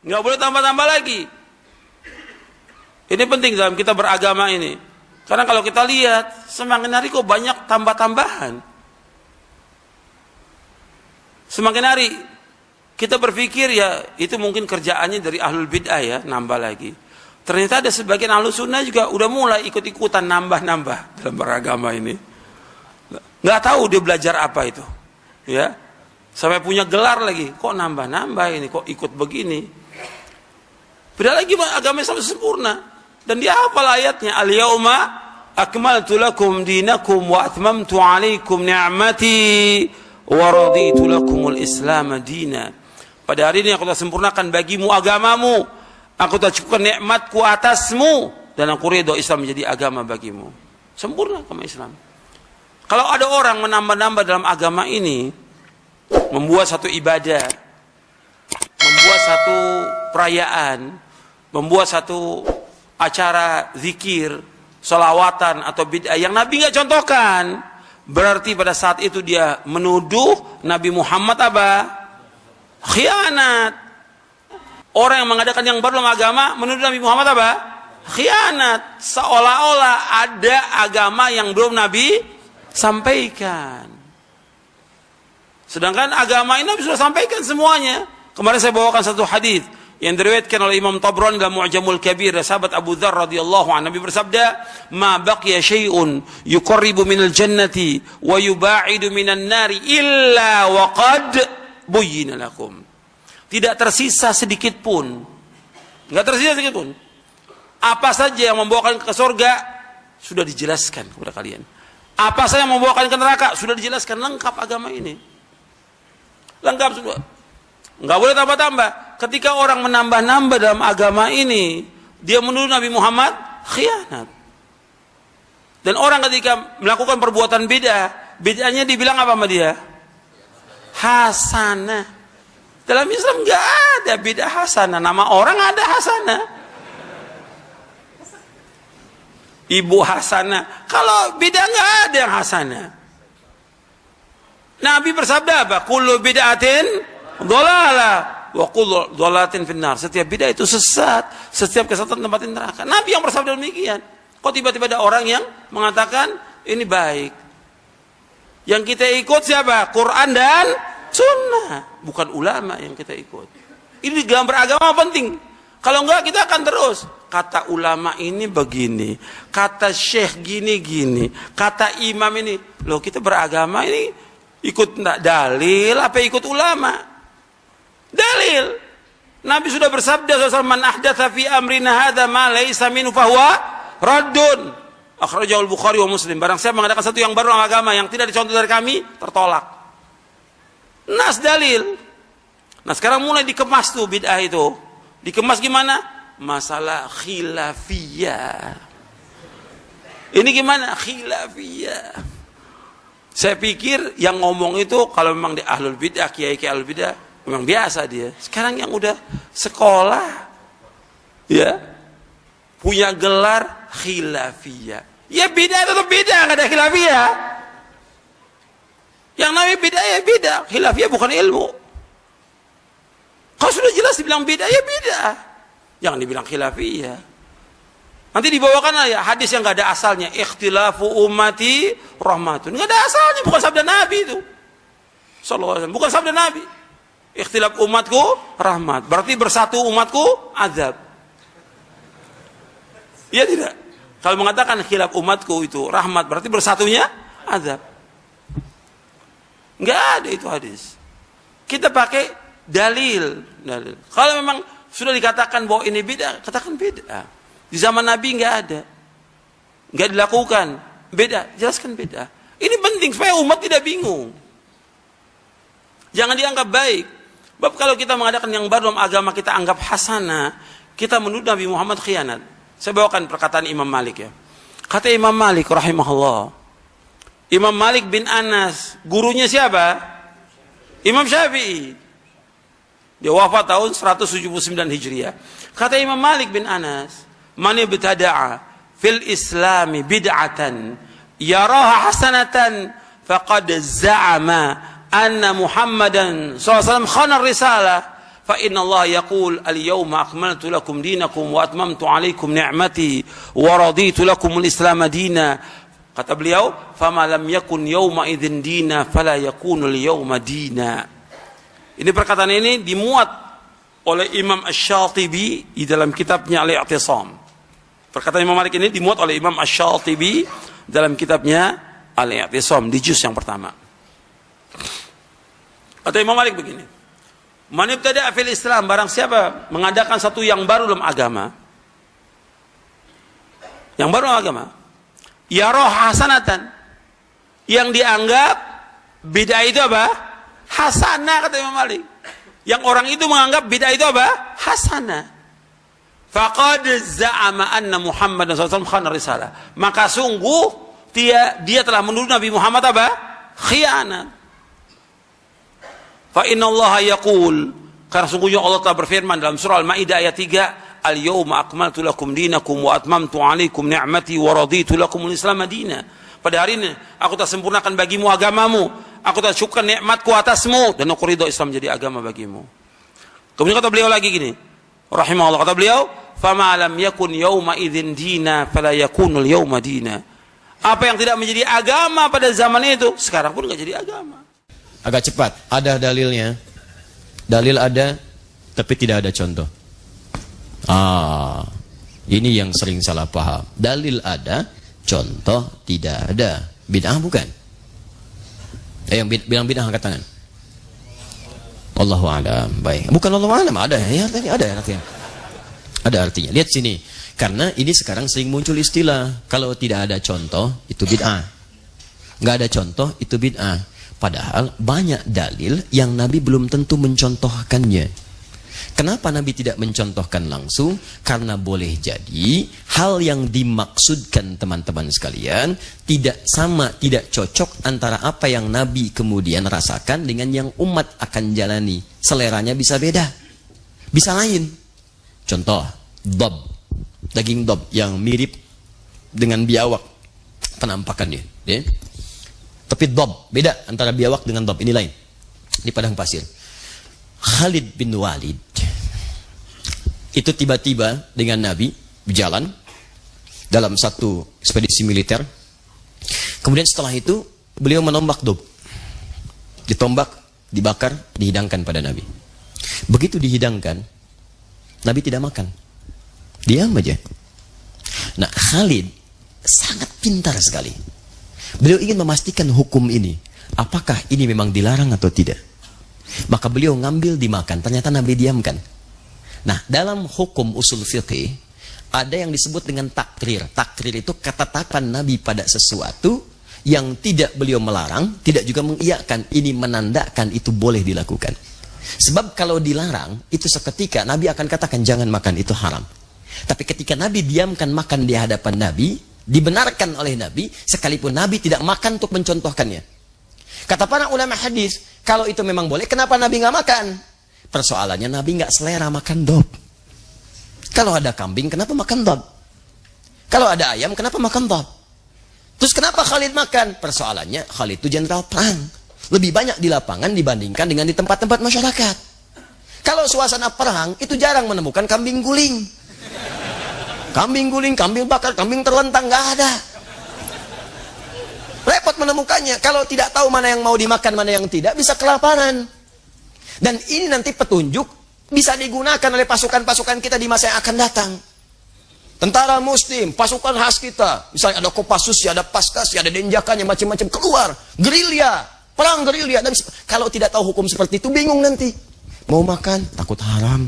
Nggak boleh tambah-tambah lagi. Ini penting dalam kita beragama ini. Karena kalau kita lihat, semakin hari kok banyak tambah-tambahan. Semakin hari kita berpikir ya itu mungkin kerjaannya dari ahlul bid'ah ya, nambah lagi. Ternyata ada sebagian ahlus sunnah juga udah mulai ikut-ikutan nambah-nambah dalam beragama ini. Nggak tahu dia belajar apa itu. Ya. Sampai punya gelar lagi. Kok nambah-nambah ini, kok ikut begini. Padahal lagi agama Islam sempurna. Dan dia hafal ayatnya, al-yauma akmaltu lakum dinakum wa atmamtu alaikum ni'mati wa raditu lakumul Islam dina. Pada hari ini aku telah sempurnakan bagimu agamamu, aku telah cukupkan nikmatku atasmu, dan aku ridho Islam menjadi agama bagimu. Sempurna agama Islam. Kalau ada orang menambah-nambah dalam agama ini, membuat satu ibadah, membuat satu perayaan, membuat satu acara zikir, sholawatan atau bid'ah yang Nabi nggak contohkan, berarti pada saat itu dia menuduh Nabi Muhammad apa? Khianat. Orang yang mengadakan yang baru dalam agama menuduh Nabi Muhammad apa? Khianat. Seolah-olah ada agama yang belum Nabi sampaikan. Sedangkan agama ini Nabi sudah sampaikan semuanya. Kemarin saya bawakan satu hadis yang diriwayatkan oleh Imam Tabrani dalam Mu'jamul Kabir, sahabat Abu Dzar radhiyallahu anhu. Nabi bersabda, "Ma baqiya syai'un yuqarribu minal jannati wa yuba'idu minan nari illa wa qad buyyina lakum." Tidak tersisa sedikit pun. Enggak tersisa sedikit pun. Apa saja yang membawa kalian ke surga sudah dijelaskan kepada kalian. Apa saja yang membawa kalian ke neraka sudah dijelaskan, lengkap agama ini. Lengkap semua. Enggak boleh tambah-tambah. Ketika orang menambah-nambah dalam agama ini, dia menuduh Nabi Muhammad khianat. Dan orang ketika melakukan perbuatan bid'ah, bid'ahnya dibilang apa sama dia? Hasanah. Dalam Islam enggak ada bid'ah hasanah. Nama orang ada hasanah. Ibu hasanah. Kalau bid'ah enggak ada yang hasanah. Nabi bersabda apa? Kullu bid'atin dhalalah wa kullu dhalalatin finnar. Setiap bid'ah itu sesat, setiap kesesatan tempatin neraka. Nabi yang bersabda demikian. Kok tiba-tiba ada orang yang mengatakan ini baik? Yang kita ikut siapa? Quran dan Sunnah, bukan ulama yang kita ikut. Ini dalam beragama penting. Kalau enggak kita akan terus kata ulama ini begini, kata syekh gini-gini, kata imam ini. Loh, kita beragama ini ikut dalil apa ikut ulama? Dalil. Nabi sudah bersabda sallallahu alaihi wasallam, "Man ahdatsa fi amrina hadza ma laysa minhu fahuwa raddun." Akhrajahu al-Bukhari wa Muslim. Barang siapa mengadakan satu yang baru dalam agama yang tidak dicontoh dari kami, tertolak. Nas dalil. Nah sekarang mulai dikemas tuh bid'ah itu. Dikemas gimana? Masalah khilafiyah. Ini gimana? Khilafiyah. Saya pikir yang ngomong itu kalau memang di ahlul bid'ah, kiai-kiai ahlul bid'ah, memang biasa dia. Sekarang yang udah sekolah, ya, punya gelar khilafiyah. Ya bid'ah tetap bid'ah, nggak ada khilafiyah. Yang namanya bid'ah ya bid'ah, khilafiyah bukan ilmu. Kalau sudah jelas dibilang bid'ah ya bid'ah, jangan dibilang khilafiyah. Nanti dibawakan ya hadis yang nggak ada asalnya, ikhtilafu ummati rahmatun, nggak ada asalnya, bukan sabda Nabi itu. Sallallahu alaihi wasallam, bukan sabda Nabi. Ikhtilaf umatku rahmat, berarti bersatu umatku azab. Iya tidak? Kalau mengatakan khilaf umatku itu rahmat, berarti bersatunya azab. Enggak ada itu hadis. Kita pakai dalil. Kalau memang sudah dikatakan bahwa ini bid'ah, katakan bid'ah. Di zaman Nabi enggak ada. Enggak dilakukan. Beda, jelaskan bid'ah. Ini penting supaya umat tidak bingung. Jangan dianggap baik. Sebab kalau kita mengadakan yang baru dalam agama kita anggap hasanah, kita menuduh Nabi Muhammad khianat. Saya bawakan perkataan Imam Malik ya. Kata Imam Malik rahimahullah. Imam Malik bin Anas, gurunya siapa? Imam Syafi'i. Dia wafat tahun 179 Hijriah. Kata Imam Malik bin Anas, "Man ibtada'a fil Islami bid'atan yaraha hasanatan faqad za'ama anna Muhammadan sallallahu alaihi wasallam khana risalah Fa inna Allah yaqul al-yawma akmaltu lakum dinakum wa atmamtu alaikum ni'mati wa raditu lakum al-islam dina. Kata beliau, fama lam yakun yawma idzin dina fala yakunu al-yawma dina. Ini perkataan ini dimuat oleh Imam Asy-Syatibi di dalam kitabnya Al-I'tisam. Perkataan Imam Malik ini dimuat oleh Imam Asy-Syatibi dalam kitabnya Al-I'tisam di juz yang pertama. Kata Imam Malik begini, man ibtada'a fil Islam, barang siapa mengadakan satu yang baru dalam agama, yang baru dalam agama, yara hasanatan, yang dianggap bid'ah itu apa? Hasanah, kata Imam Malik. Yang orang itu menganggap bid'ah itu apa? Hasanah. Faqad za'ama anna Muhammad SAW khana risalah. Maka sungguh dia telah menuduh Nabi Muhammad apa? Khianat. Fa inna Allah yaqul, karena sungguhnya Allah telah berfirman dalam surah Al-Maidah ayat 3, al-yawma akmaltu lakum dinakum wa atmamtu alaikum ni'mati wa raditu lakum al-islam dina. Pada hari ini aku telah sempurnakan bagimu agamamu, aku telah cukupkan nikmatku atasmu, dan aku ridho Islam jadi agama bagimu. Kemudian kata beliau lagi gini, rahimahullah, kata beliau, fama lam yakun yawma idzin dina fala yakunul yawma dina. Apa yang tidak menjadi agama pada zaman itu, sekarang pun enggak jadi agama. Agak cepat, ada dalilnya. Dalil ada, tapi tidak ada contoh. Ini yang sering salah paham. Dalil ada, contoh tidak ada. Bid'ah bukan? Yang bilang bid'ah angkat tangan. Allahu a'lam. Baik. Bukan Allahu a'lam, ada ya, tadi ada artinya. Ada artinya. Lihat sini. Karena ini sekarang sering muncul istilah, kalau tidak ada contoh itu bid'ah. Enggak ada contoh itu bid'ah. Padahal banyak dalil yang Nabi belum tentu mencontohkannya. Kenapa Nabi tidak mencontohkan langsung? Karena boleh jadi hal yang dimaksudkan teman-teman sekalian tidak sama, tidak cocok antara apa yang Nabi kemudian rasakan dengan yang umat akan jalani. Seleranya bisa beda, bisa lain. Contoh, dob, daging dob yang mirip dengan biawak penampakannya, ya. Tapi dob, beda antara biawak dengan dob, ini lain. Di padang pasir. Khalid bin Walid itu tiba-tiba dengan Nabi berjalan dalam satu ekspedisi militer. Kemudian setelah itu beliau menombak dob. Ditombak, dibakar, dihidangkan pada Nabi. Begitu dihidangkan, Nabi tidak makan. Diam aja. Nah, Khalid sangat pintar sekali. Beliau ingin memastikan hukum ini, apakah ini memang dilarang atau tidak. Maka beliau ngambil dimakan, ternyata Nabi diamkan. Nah, dalam hukum usul fiqih ada yang disebut dengan takrir. Takrir itu ketetapan Nabi pada sesuatu yang tidak beliau melarang, tidak juga mengiyakan. Ini menandakan itu boleh dilakukan. Sebab kalau dilarang, itu seketika Nabi akan katakan jangan makan, itu haram. Tapi ketika Nabi diamkan makan di hadapan Nabi, dibenarkan oleh Nabi, sekalipun Nabi tidak makan untuk mencontohkannya. Kata para ulama hadis, kalau itu memang boleh, kenapa Nabi nggak makan? Persoalannya Nabi nggak selera makan dob. Kalau ada kambing, kenapa makan dob? Kalau ada ayam, kenapa makan dob? Terus kenapa Khalid makan? Persoalannya Khalid itu jenderal perang, lebih banyak di lapangan dibandingkan dengan di tempat-tempat masyarakat. Kalau suasana perang, itu jarang menemukan kambing guling. Kambing guling, kambing bakar, kambing terlentang, nggak ada. Repot menemukannya. Kalau tidak tahu mana yang mau dimakan, mana yang tidak, bisa kelaparan. Dan ini nanti petunjuk bisa digunakan oleh pasukan-pasukan kita di masa yang akan datang. Tentara Muslim, pasukan khas kita, misalnya ada Kopassus, ada Paskas, ada Denjakannya, macam-macam keluar, gerilya, perang gerilya. Dan kalau tidak tahu hukum seperti itu, bingung nanti. Mau makan, takut haram.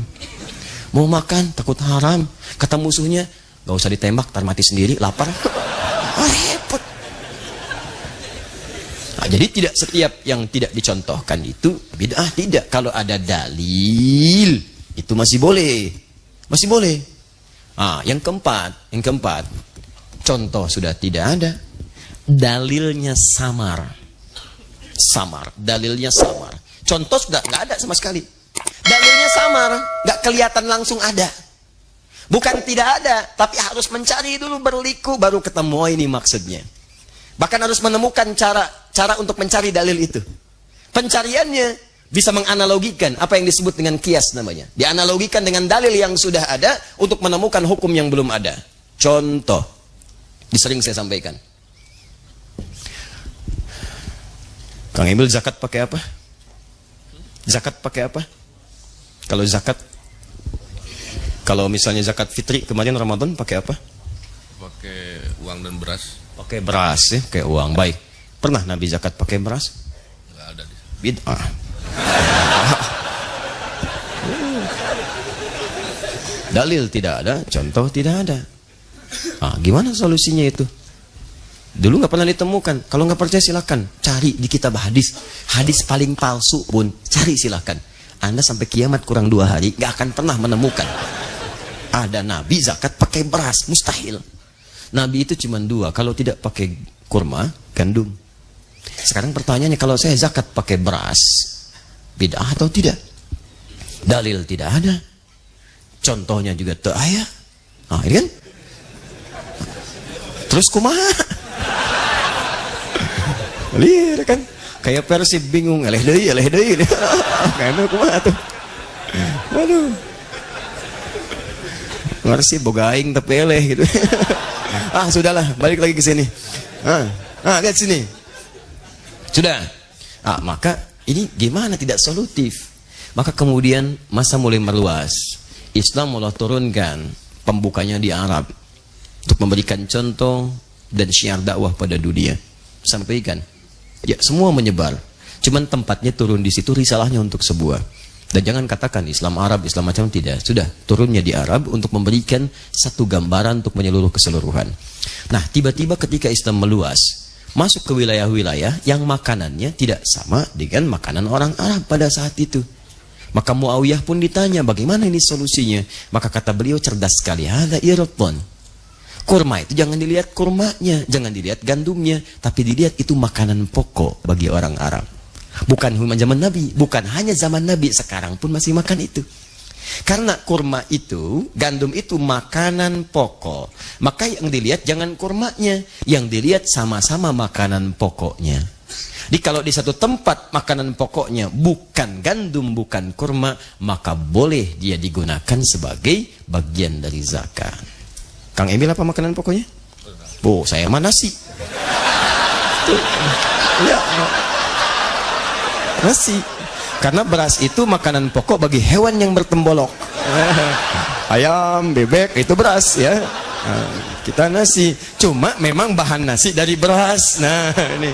Mau makan, takut haram. Kata musuhnya, gak usah ditembak, tar mati sendiri, lapar. Repot. Nah, jadi tidak setiap yang tidak dicontohkan itu bid'ah, tidak. Kalau ada dalil, itu masih boleh. Masih boleh. Yang keempat, contoh sudah tidak ada. Dalilnya samar. Dalilnya samar. Contoh sudah nggak ada sama sekali. Dalilnya samar, nggak kelihatan langsung ada. Bukan tidak ada, tapi harus mencari dulu, berliku, baru ketemu ini maksudnya. Bahkan harus menemukan cara untuk mencari dalil itu. Pencariannya bisa menganalogikan apa yang disebut dengan kias namanya. Dianalogikan dengan dalil yang sudah ada untuk menemukan hukum yang belum ada. Contoh, sering saya sampaikan. Kang Emil, zakat pakai apa? Zakat pakai apa? Kalau zakat, kalau misalnya zakat fitri kemarin Ramadan pakai apa? Pakai uang dan beras. Pakai beras ya, kayak uang. Baik. Pernah Nabi zakat pakai beras? Nggak ada. Bid'ah. Dalil tidak ada, contoh tidak ada. Gimana solusinya itu? Dulu nggak pernah ditemukan. Kalau nggak percaya silakan cari di kitab hadis. Hadis paling palsu pun cari silakan. Anda sampai kiamat kurang 2 hari nggak akan pernah menemukan ada Nabi zakat pakai beras, mustahil. Nabi itu cuma 2, kalau tidak pakai kurma, gandum. Sekarang pertanyaannya, kalau saya zakat pakai beras, bid'ah atau tidak? Dalil tidak ada, contohnya juga tak ada. Ini kan? Terus kumaha? Lihat kan? Kayak Persib bingung, eleh deui. Kayaknya kumaha tuh? Waduh. Persib boga aing tapi eleh gitu. Sudahlah, balik lagi ke sini. Lihat sini. Sudah. Maka ini gimana tidak solutif? Maka kemudian masa mulai meluas. Islam mulai turunkan pembukanya di Arab untuk memberikan contoh dan syiar dakwah pada dunia. Sampaikan. Ya, semua menyebar. Cuman tempatnya turun di situ, risalahnya untuk sebuah. Dan jangan katakan Islam Arab, Islam macam, tidak. Sudah, turunnya di Arab untuk memberikan satu gambaran untuk menyeluruh keseluruhan. Nah, tiba-tiba ketika Islam meluas, masuk ke wilayah-wilayah yang makanannya tidak sama dengan makanan orang Arab pada saat itu. Maka Muawiyah pun ditanya, bagaimana ini solusinya? Maka kata beliau cerdas sekali, hadza irfan. Kurma itu jangan dilihat kurmanya, jangan dilihat gandumnya, tapi dilihat itu makanan pokok bagi orang Arab. Bukan cuma zaman Nabi, bukan hanya zaman Nabi, sekarang pun masih makan itu. Karena kurma itu, gandum itu makanan pokok. Maka yang dilihat jangan kurmanya, yang dilihat sama-sama makanan pokoknya. Jadi kalau di satu tempat makanan pokoknya bukan gandum, bukan kurma, maka boleh dia digunakan sebagai bagian dari zakat. Kang Emil apa makanan pokoknya? Saya mah nasi. Ya. Nasi. Karena beras itu makanan pokok bagi hewan yang bertembolok. Ayam, bebek itu beras ya. Kita nasi. Cuma memang bahan nasi dari beras. Nah, ini